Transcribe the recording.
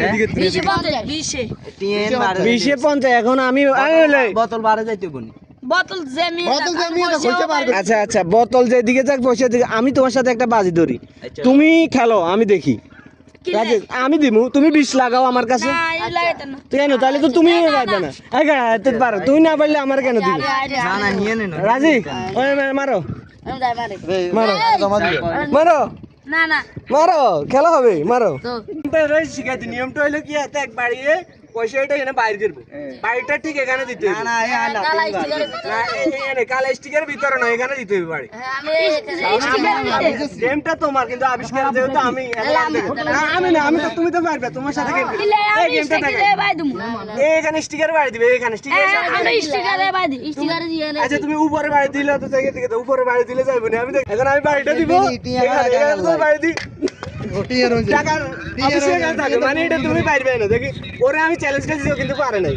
এদিকে 20-50 এখন আমি বোতল বারে যাইতে বনি বোতল জেমি আচ্ছা আচ্ছা বোতল যেদিকে যাক পয়সা দিকে আমি তোমার সাথে একটা বাজি ধরি তুমি খেলো আমি দেখি রাজি আমি দিমু তুমি 20 লাগাও আমার কাছে কেন তাহলে তো তুমি পারবে না পারো তুমি না পারলে আমার কেন দিবে না না নিয়ে নে না রাজি ওই মারো মারো জমা দিও মারো না না মারো খেলা হবে মারো তো শিখাইছি নিয়মটা হইলো কি হাতে এক বাড়িয়ে পয়সাটা এখানে বাইর করবে বাড়িটা ঠিক এখানে দিতে হবে না এই আলা কালা স্টিকারের না এখানে কালা স্টিকারের ভিতরে নয় এখানে দিতে হবে বাড়ি আমি স্টিকারের গেমটা তোমার কিন্তু আবিষ্কার যেহেতু আমি আমি না আমি তো তুমি তো পারবে তোমার সাথে গেম এই গেমটা থাকে এখানে স্টিকার বাড়ি দিবে এখানে স্টিকার আমি স্টিকারে বাদি স্টিকারে দিয়ে আচ্ছা তুমি উপরে বাড়ি দিলে তো থেকে থেকে উপরে বাড়ি দিলে যাইবো না আমি এখন আমি বাড়িটা দিব এখানে বাড়ি দি টাকার অফিসে গেল থাকে মানে এটা তুমি পারবে না দেখি ওরে আমি চ্যালেঞ্জ দিয়েছি কিন্তু পারে নাই